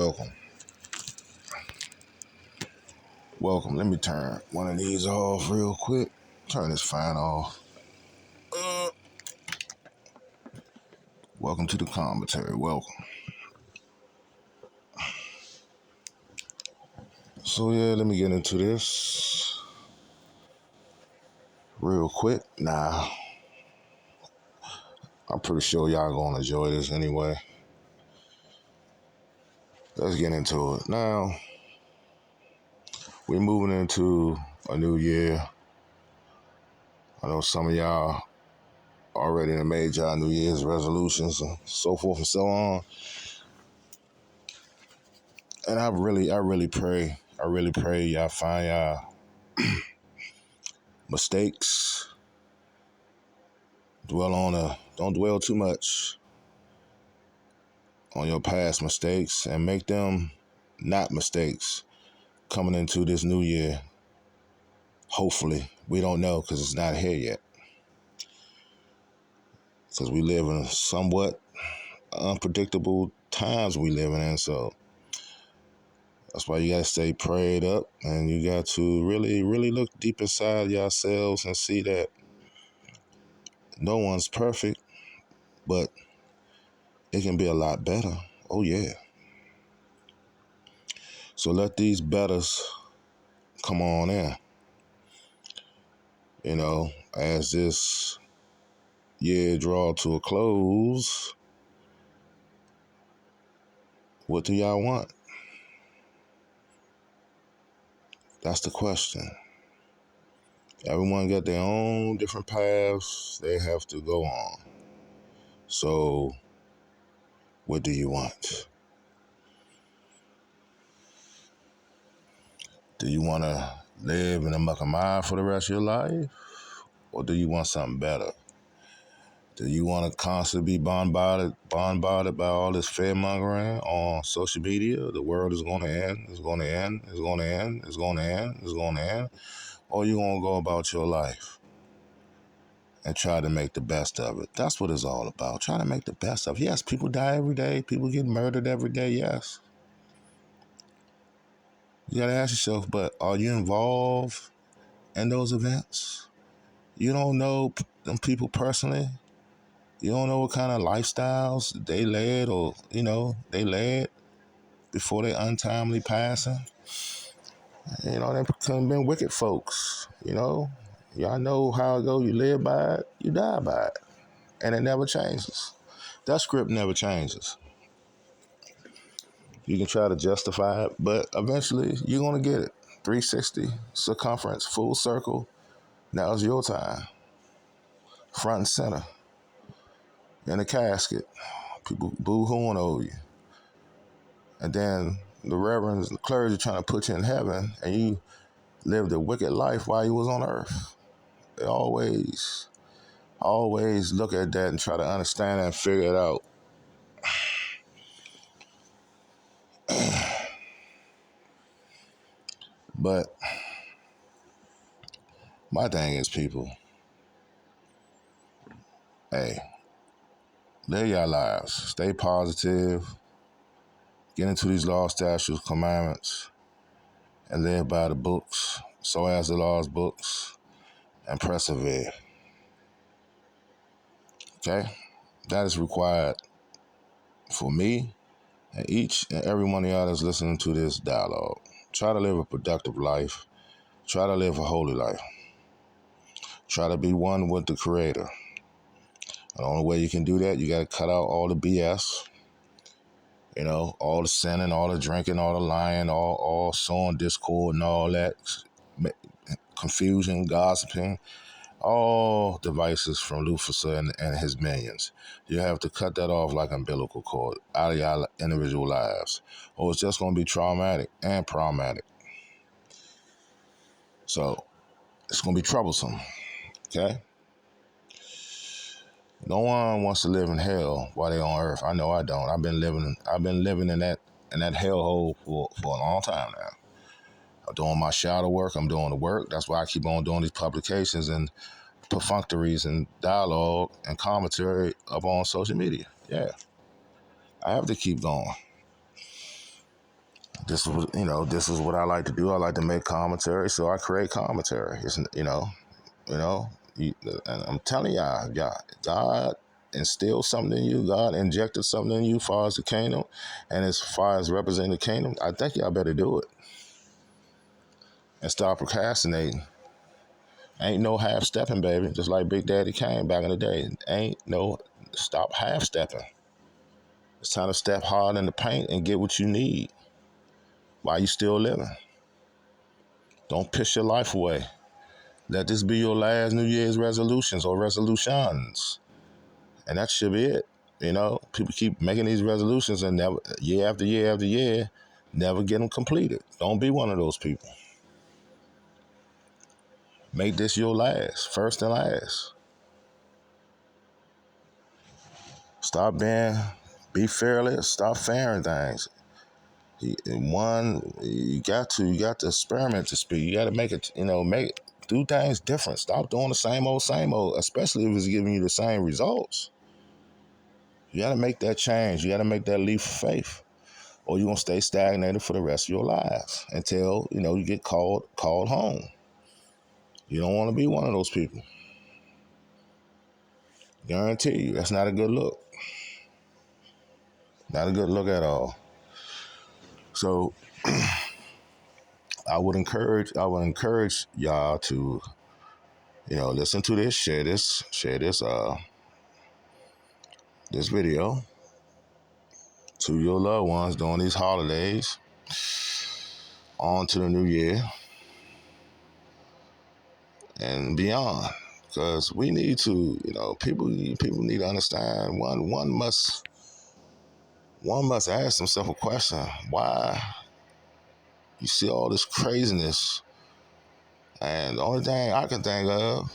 welcome. Welcome. Let me turn one of these off real quick. Turn this fan off. Welcome to the commentary. Welcome. So yeah, let me get into this real quick. Nah, I'm pretty sure y'all gonna enjoy this anyway. Let's get into it. Now, we're moving into a new year. I know some of y'all already made y'all New Year's resolutions and so forth and so on. And I really pray y'all find y'all mistakes. Don't dwell too much on your past mistakes and make them not mistakes coming into this new year. Hopefully, we don't know because it's not here yet. Because we live in somewhat unpredictable times we living in, so that's why you gotta stay prayed up and you got to really look deep inside yourselves and see that no one's perfect, but it can be a lot better. Oh yeah. So let these betters come on in. As this year draw to a close, what do y'all want? That's the question. Everyone got their own different paths they have to go on. So, what do you want? Do you want to live in a muck of mire for the rest of your life? Or do you want something better? Do you want to constantly be bombarded by all this fear-mongering on social media? The world is going to end, it's going to end, it's going to end, it's going to end, it's going to end. Or you going to go about your life and try to make the best of it. That's what it's all about. Try to make the best of it. Yes, people die every day. People get murdered every day. Yes. You got to ask yourself, but are you involved in those events? You don't know them people personally. You don't know what kind of lifestyles they led they led before they untimely passing. They could have been wicked folks, Y'all know how it go. You live by it, you die by it. And it never changes. That script never changes. You can try to justify it, but eventually you're going to get it. 360, circumference, full circle. Now it's your time. Front and center. In a casket. People boo-hooing over you. And then the reverends, the clergy trying to put you in heaven, and you lived a wicked life while you was on earth. They always look at that and try to understand it and figure it out. But my thing is, people, hey, live your lives. Stay positive. Get into these laws, statutes, commandments, and live by the books, so as the law's books, and persevere. Okay? That is required for me and each and every one of y'all that's listening to this dialogue. Try to live a productive life. Try to live a holy life. Try to be one with the Creator. And the only way you can do that, you got to cut out all the BS. All the sinning, all the drinking, all the lying, all sowing discord and all that. Confusion, gossiping. All devices from Lucifer and his minions. You have to cut that off like umbilical cord out of your individual lives, or it's just going to be traumatic and problematic. So it's going to be troublesome. Okay. No one wants to live in hell while they're on earth. I know I don't. I've been living in that hellhole for a long time now. I'm doing my shadow work. I'm doing the work. That's why I keep on doing these publications and perfunctories and dialogue and commentary up on social media. Yeah. I have to keep going. this is what I like to do. I like to make commentary, so I create commentary. It's you know, and I'm telling y'all, God instilled something in you. God injected something in you as far as the kingdom, and as far as representing the kingdom. I think y'all better do it and start procrastinating. Ain't no half stepping, baby. Just like Big Daddy Kane back in the day. Ain't no stop half stepping. It's time to step hard in the paint and get what you need while you still living. Don't piss your life away. Let this be your last New Year's resolutions or resolutions. And that should be it. People keep making these resolutions and never, year after year after year, never get them completed. Don't be one of those people. Make this your last, first and last. Be fearless, stop fearing things. You got to experiment to speak. You got to make it, do things different. Stop doing the same old, especially if it's giving you the same results. You got to make that change. You got to make that leap of faith, or you're gonna stay stagnated for the rest of your life until you get called home. You don't want to be one of those people. Guarantee you, that's not a good look. Not a good look at all. So I would encourage y'all to listen to this, share this video to your loved ones during these holidays, on to the new year and beyond. Because we need to, people need to understand. One must ask themselves a question: why you see all this craziness? And the only thing I can think of,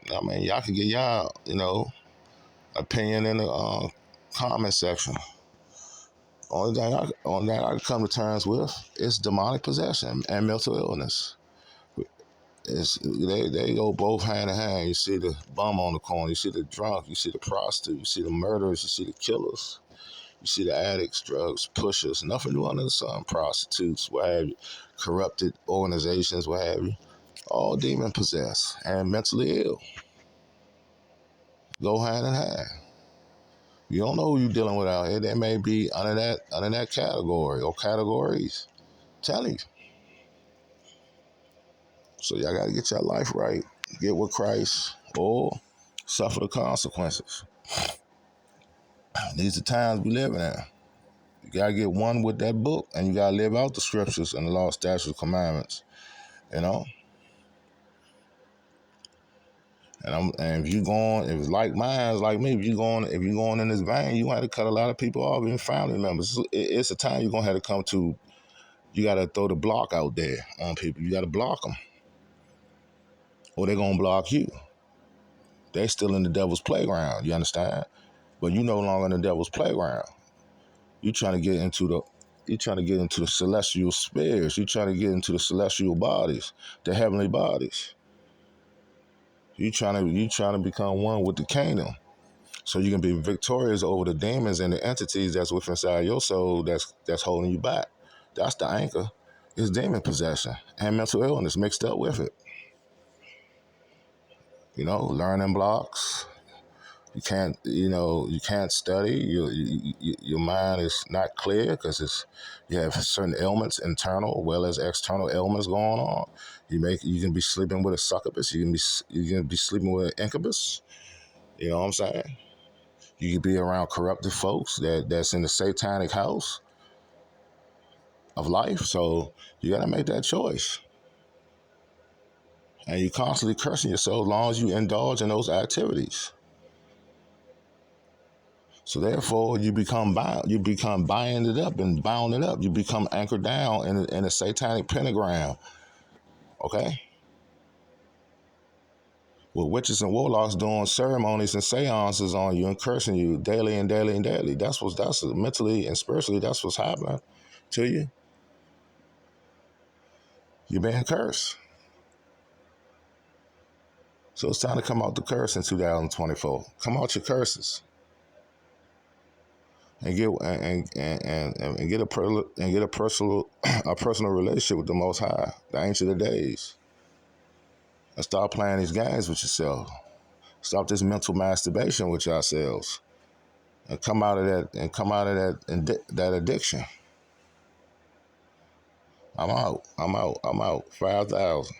y'all can get y'all, opinion in the comment section. Only thing I can come to terms with is demonic possession and mental illness. They go both hand in hand. You see the bum on the corner, you see the drunk, you see the prostitute, you see the murderers, you see the killers, you see the addicts, drugs, pushers, nothing new under the sun, prostitutes, what have you, corrupted organizations, what have you, all demon possessed and mentally ill. Go hand in hand. You don't know who you're dealing with out here. They may be under that category or categories. Tell you. So y'all gotta get your life right. Get with Christ or suffer the consequences. These are times we living in. You gotta get one with that book, and you gotta live out the scriptures and the law, statutes, commandments. You know. And if you going, if it's like mine, it's like me. If you going in this vein, you gonna have to cut a lot of people off, even family members. It's a time you're gonna have to come to. You gotta throw the block out there on people. You gotta block them, or they're gonna block you. They still in the devil's playground. You understand? But you no longer in the devil's playground. You trying to get into the celestial spheres. You trying to get into the celestial bodies, the heavenly bodies. You trying to become one with the kingdom, so you can be victorious over the demons and the entities that's within inside your soul that's holding you back. That's the anchor. It's demon possession and mental illness mixed up with it. Learning blocks. You can't study. Your mind is not clear because you have certain ailments, internal as well as external ailments going on. You can be sleeping with a succubus. You can be sleeping with an incubus. You know what I'm saying? You can be around corrupted folks that's in the satanic house of life. So you gotta make that choice. And you constantly cursing yourself as long as you indulge in those activities. So therefore, you become bound. You become binded up and bounded up. You become anchored down in a satanic pentagram. Okay, with witches and warlocks doing ceremonies and seances on you and cursing you daily and daily and daily. That's mentally and spiritually. That's what's happening to you. You're being cursed. So it's time to come out the curse in 2024. Come out your curses. and get a personal a personal relationship with the Most High, the Ancient of Days, and start playing these games with yourself. Stop this mental masturbation with yourselves, and come out of that that addiction. I'm out. 5,000.